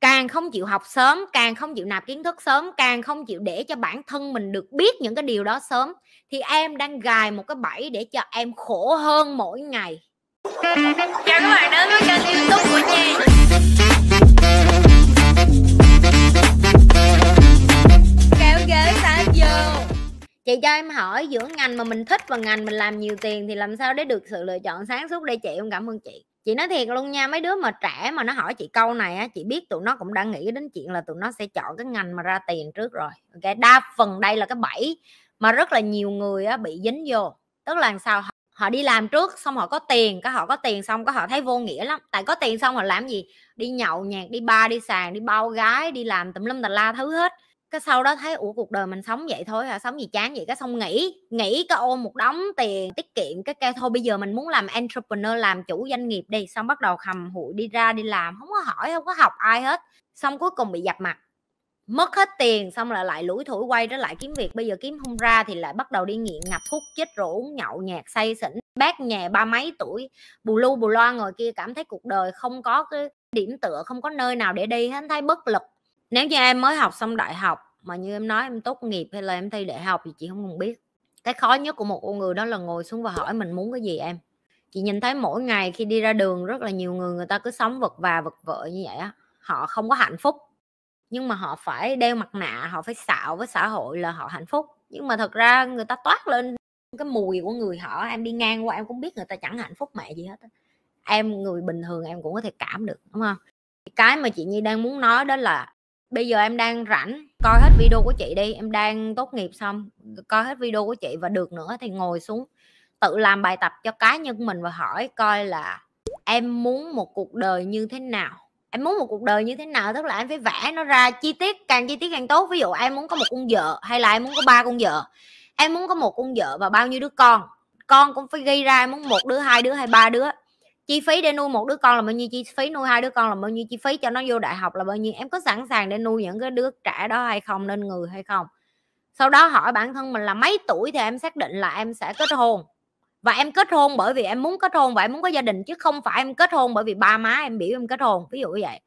Càng không chịu học sớm, càng không chịu nạp kiến thức sớm, càng không chịu để cho bản thân mình được biết những cái điều đó sớm, thì em đang gài một cái bẫy để cho em khổ hơn mỗi ngày. Chào các bạn đến với kênh YouTube của Nhi. Kéo ghế sát vô. Chị cho em hỏi, giữa ngành mà mình thích và ngành mình làm nhiều tiền thì làm sao để được sự lựa chọn sáng suốt đây chị? Em cảm ơn chị. Chị nói thiệt luôn nha, mấy đứa mà trẻ mà nó hỏi chị câu này á, chị biết tụi nó cũng đã nghĩ đến chuyện là tụi nó sẽ chọn cái ngành mà ra tiền trước rồi. Ok, đa phần đây là cái bẫy mà rất là nhiều người á bị dính vô. Tức là sao? Họ đi làm trước xong họ có tiền, xong họ thấy vô nghĩa lắm. Tại có tiền xong họ làm gì? Đi nhậu nhẹt, đi bar, đi sàn, đi bao gái, đi làm tùm lum tà la thứ hết. Cái sau đó thấy ủa cuộc đời mình sống vậy thôi hả, sống gì chán vậy, cái xong nghĩ cái ôm một đống tiền tiết kiệm, cái kêu thôi bây giờ mình muốn làm entrepreneur, làm chủ doanh nghiệp đi, xong bắt đầu khầm hụi đi ra đi làm, không có hỏi không có học ai hết, xong cuối cùng bị dập mặt, mất hết tiền, xong lại lủi thủi quay trở lại kiếm việc, bây giờ kiếm không ra thì lại bắt đầu đi nghiện ngập hút chích rồi uống nhậu nhẹt say xỉn, bác nhà ba mấy tuổi bù lu bù loa ngồi kia, cảm thấy cuộc đời không có cái điểm tựa, không có nơi nào để đi hết, thấy bất lực. Nếu như em mới học xong đại học mà như em nói em tốt nghiệp hay là em thi đại học thì chị không cần biết. Cái khó nhất của một con người đó là ngồi xuống và hỏi mình muốn cái gì em. Chị nhìn thấy mỗi ngày khi đi ra đường rất là nhiều người ta cứ sống vật vợ như vậy á. Họ không có hạnh phúc, nhưng mà họ phải đeo mặt nạ, họ phải xạo với xã hội là họ hạnh phúc. Nhưng mà thật ra người ta toát lên cái mùi của người họ, em đi ngang qua em cũng biết người ta chẳng hạnh phúc mẹ gì hết. Em người bình thường em cũng có thể cảm được, đúng không? Cái mà chị Nhi đang muốn nói đó là bây giờ em đang rảnh, coi hết video của chị đi, em đang tốt nghiệp xong coi hết video của chị, và được nữa thì ngồi xuống tự làm bài tập cho cá nhân mình và hỏi coi là em muốn một cuộc đời như thế nào. Em muốn một cuộc đời như thế nào tức là em phải vẽ nó ra chi tiết càng tốt. Ví dụ em muốn có một con vợ hay là em muốn có 3 con vợ, em muốn có một con vợ và bao nhiêu đứa con cũng phải ghi ra, em muốn 1 đứa 2 đứa hay 3 đứa, chi phí để nuôi 1 đứa con là bao nhiêu, chi phí nuôi 2 đứa con là bao nhiêu, chi phí cho nó vô đại học là bao nhiêu, em có sẵn sàng để nuôi những cái đứa trẻ đó hay không, nên người hay không. Sau đó hỏi bản thân mình là mấy tuổi thì em xác định là em sẽ kết hôn, và em kết hôn bởi vì em muốn kết hôn và em muốn có gia đình, chứ không phải em kết hôn bởi vì ba má em biểu em kết hôn, ví dụ như vậy.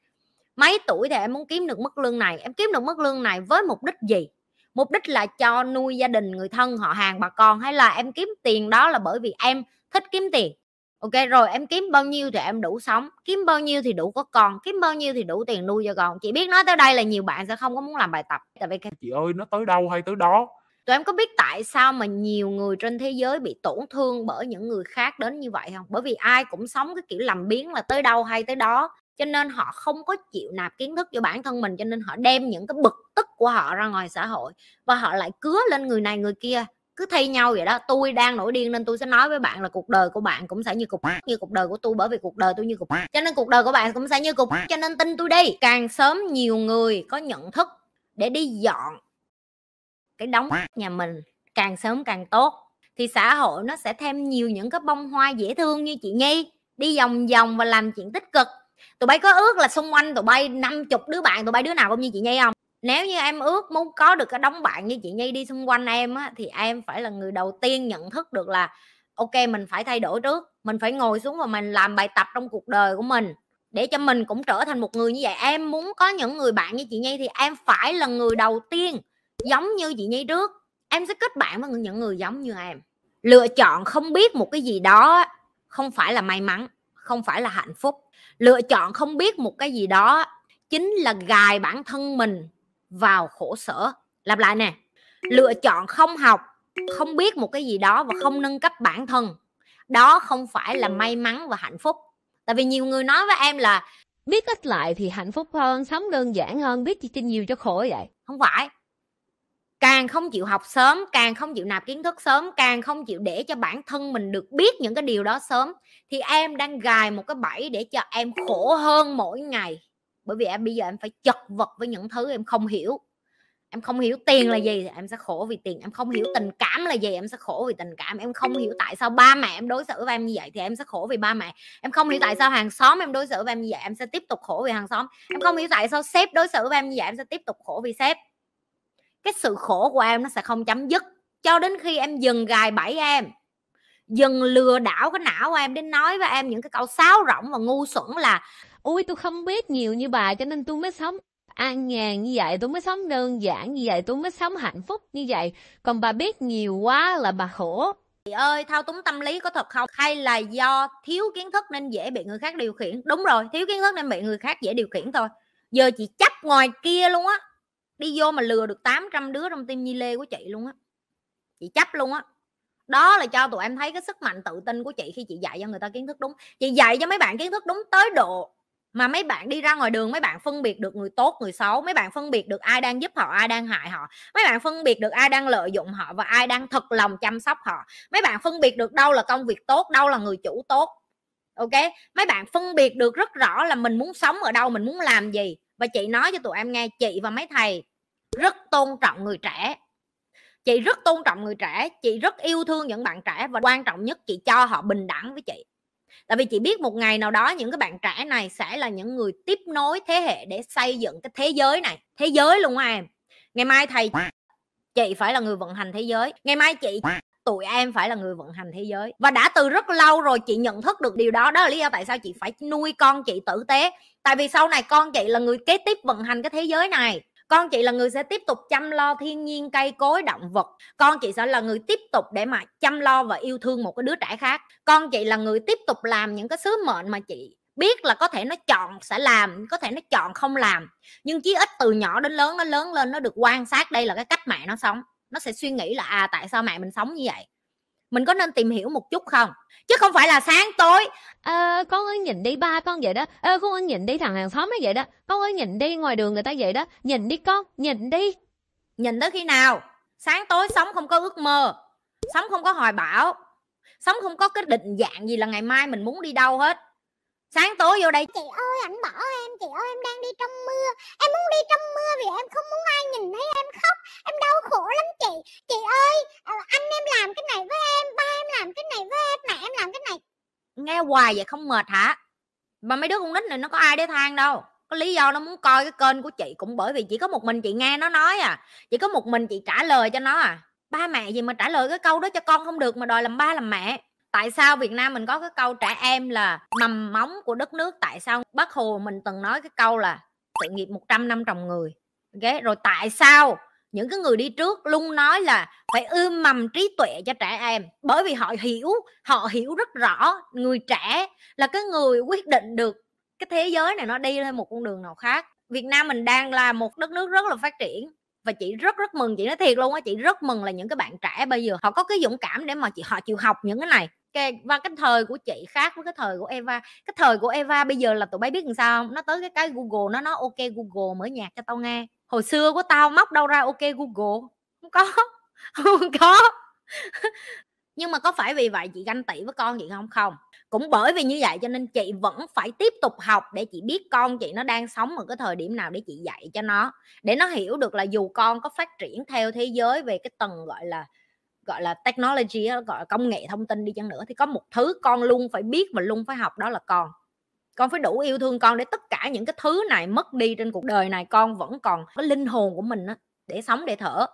Mấy tuổi thì em muốn kiếm được mức lương này, em kiếm được mức lương này với mục đích gì? Mục đích là cho nuôi gia đình, người thân, họ hàng, bà con, hay là em kiếm tiền đó là bởi vì em thích kiếm tiền? Ok, rồi em kiếm bao nhiêu thì em đủ sống, kiếm bao nhiêu thì đủ có con, kiếm bao nhiêu thì đủ tiền nuôi cho con. Chị biết nói tới đây là nhiều bạn sẽ không có muốn làm bài tập. Tại vì chị ơi nó tới đâu hay tới đó. tụi em có biết tại sao mà nhiều người trên thế giới bị tổn thương bởi những người khác đến như vậy không? Bởi vì ai cũng sống cái kiểu làm biếng là tới đâu hay tới đó, cho nên họ không có chịu nạp kiến thức cho bản thân mình, cho nên họ đem những cái bực tức của họ ra ngoài xã hội và họ lại cứa lên người này người kia, cứ thay nhau vậy đó. Tôi đang nổi điên nên tôi sẽ nói với bạn là cuộc đời của bạn cũng sẽ như cuộc đời của tôi, bởi vì cuộc đời tôi như cục, cho nên cuộc đời của bạn cũng sẽ như cục, cho nên tin tôi đi. Càng sớm nhiều người có nhận thức để đi dọn cái đống nhà mình càng sớm càng tốt, thì xã hội nó sẽ thêm nhiều những cái bông hoa dễ thương như chị Nhi đi vòng vòng và làm chuyện tích cực. Tụi bay có ước là xung quanh tụi bay 50 đứa bạn, tụi bay đứa nào cũng như chị Nhi không? Nếu như em ước muốn có được cái đống bạn như chị Nhi đi xung quanh em á, thì em phải là người đầu tiên nhận thức được là ok, mình phải thay đổi trước, mình phải ngồi xuống và mình làm bài tập trong cuộc đời của mình để cho mình cũng trở thành một người như vậy. Em muốn có những người bạn như chị Nhi thì em phải là người đầu tiên giống như chị Nhi trước, em sẽ kết bạn với những người giống như em. Lựa chọn không biết một cái gì đó không phải là may mắn, không phải là hạnh phúc. Lựa chọn không biết một cái gì đó chính là gài bản thân mình vào khổ sở. Lặp lại nè, lựa chọn không học, không biết một cái gì đó và không nâng cấp bản thân, đó không phải là may mắn và hạnh phúc. Tại vì nhiều người nói với em là biết ít lại thì hạnh phúc hơn, sống đơn giản hơn, biết chi nhiều cho khổ vậy. Không phải. Càng không chịu học sớm, càng không chịu nạp kiến thức sớm, càng không chịu để cho bản thân mình được biết những cái điều đó sớm, thì em đang gài một cái bẫy để cho em khổ hơn mỗi ngày. Bởi vì bây giờ em phải chật vật với những thứ em không hiểu. Em không hiểu tiền là gì thì em sẽ khổ vì tiền. Em không hiểu tình cảm là gì, em sẽ khổ vì tình cảm. Em không hiểu tại sao ba mẹ em đối xử với em như vậy thì em sẽ khổ vì ba mẹ. Em không hiểu tại sao hàng xóm em đối xử với em như vậy, em sẽ tiếp tục khổ vì hàng xóm. Em không hiểu tại sao sếp đối xử với em như vậy, em sẽ tiếp tục khổ vì sếp. Cái sự khổ của em nó sẽ không chấm dứt cho đến khi em dừng gài bẫy em, dừng lừa đảo cái não của em đến nói với em những cái câu sáo rỗng và ngu xuẩn là ui tôi không biết nhiều như bà cho nên tôi mới sống an nhàn như vậy, tôi mới sống đơn giản như vậy, tôi mới sống hạnh phúc như vậy. Còn bà biết nhiều quá là bà khổ. Chị ơi, thao túng tâm lý có thật không? Hay là do thiếu kiến thức nên dễ bị người khác điều khiển? Đúng rồi, thiếu kiến thức nên bị người khác dễ điều khiển thôi. Giờ chị chấp ngoài kia luôn á, đi vô mà lừa được 800 đứa trong team Nhi Lê của chị luôn á. Chị chấp luôn á. Đó là cho tụi em thấy cái sức mạnh tự tin của chị khi chị dạy cho người ta kiến thức đúng. Chị dạy cho mấy bạn kiến thức đúng tới độ mà mấy bạn đi ra ngoài đường, mấy bạn phân biệt được người tốt người xấu, mấy bạn phân biệt được ai đang giúp họ, ai đang hại họ, mấy bạn phân biệt được ai đang lợi dụng họ và ai đang thật lòng chăm sóc họ, mấy bạn phân biệt được đâu là công việc tốt, đâu là người chủ tốt. Ok, mấy bạn phân biệt được rất rõ là mình muốn sống ở đâu, mình muốn làm gì. Và chị nói cho tụi em nghe, chị và mấy thầy rất tôn trọng người trẻ. Chị rất tôn trọng người trẻ, chị rất yêu thương những bạn trẻ, và quan trọng nhất chị cho họ bình đẳng với chị. Tại vì chị biết một ngày nào đó những cái bạn trẻ này sẽ là những người tiếp nối thế hệ để xây dựng cái thế giới này. Thế giới luôn á em. Ngày mai thầy chị phải là người vận hành thế giới. Ngày mai tụi em phải là người vận hành thế giới. Và đã từ rất lâu rồi chị nhận thức được điều đó. Đó là lý do tại sao chị phải nuôi con chị tử tế. Tại vì sau này con chị là người kế tiếp vận hành cái thế giới này. Con chị là người sẽ tiếp tục chăm lo thiên nhiên, cây cối, động vật. Con chị sẽ là người tiếp tục để mà chăm lo và yêu thương một cái đứa trẻ khác. Con chị là người tiếp tục làm những cái sứ mệnh mà chị biết là có thể nó chọn sẽ làm, có thể nó chọn không làm. Nhưng chí ít từ nhỏ đến lớn, nó lớn lên nó được quan sát đây là cái cách mẹ nó sống. Nó sẽ suy nghĩ là tại sao mẹ mình sống như vậy. Mình có nên tìm hiểu một chút không? Chứ không phải là sáng tối con ơi nhìn đi ba con vậy đó, con ơi nhìn đi thằng hàng xóm ấy vậy đó, con ơi nhìn đi ngoài đường người ta vậy đó, nhìn đi con, nhìn đi. Nhìn tới khi nào? Sáng tối sống không có ước mơ, sống không có hoài bão, sống không có cái định dạng gì là ngày mai mình muốn đi đâu hết. Sáng tối vô đây, chị ơi ảnh bỏ em, chị ơi em đang đi trong mưa, em muốn đi trong mưa vì em không muốn ai nhìn thấy em khóc, em đau khổ lắm chị ơi, anh em làm cái này với em, ba em làm cái này với em, mẹ em làm cái này. Nghe hoài vậy không mệt hả? Mà mấy đứa con nít này nó có ai để than đâu. Có lý do nó muốn coi cái kênh của chị cũng bởi vì chỉ có một mình chị nghe nó nói à, chỉ có một mình chị trả lời cho nó à. Ba mẹ gì mà trả lời cái câu đó cho con không được mà đòi làm ba làm mẹ. Tại sao Việt Nam mình có cái câu trẻ em là mầm móng của đất nước? Tại sao Bác Hồ mình từng nói cái câu là sự nghiệp 100 năm trồng người? Okay? Rồi tại sao những cái người đi trước luôn nói là phải ươm mầm trí tuệ cho trẻ em? Bởi vì họ hiểu rất rõ người trẻ là cái người quyết định được cái thế giới này nó đi lên một con đường nào khác. Việt Nam mình đang là một đất nước rất là phát triển. Và chị rất mừng, chị nói thiệt luôn á, chị rất mừng là những cái bạn trẻ bây giờ họ có cái dũng cảm để mà họ chịu học những cái này. Và cái thời của chị khác với cái thời của Eva. Cái thời của Eva bây giờ là tụi bay biết làm sao không? Nó tới cái Google nó nói ok Google mở nhạc cho tao nghe. Hồi xưa của tao móc đâu ra ok Google? Không có. Nhưng mà có phải vì vậy chị ganh tị với con chị không? Không. Cũng bởi vì như vậy cho nên chị vẫn phải tiếp tục học để chị biết con chị nó đang sống ở cái thời điểm nào để chị dạy cho nó. Để nó hiểu được là dù con có phát triển theo thế giới về cái tầng gọi là technology, gọi là công nghệ thông tin đi chăng nữa, thì có một thứ con luôn phải biết và luôn phải học, đó là con phải đủ yêu thương con để tất cả những cái thứ này mất đi trên cuộc đời này, con vẫn còn cái linh hồn của mình á, để sống để thở.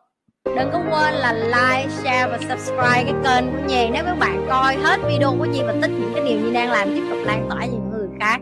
Đừng có quên là like, share và subscribe cái kênh của Nhi nếu các bạn coi hết video của Nhi và thích những cái điều Nhi đang làm tiếp tục lan tỏa cho những người khác.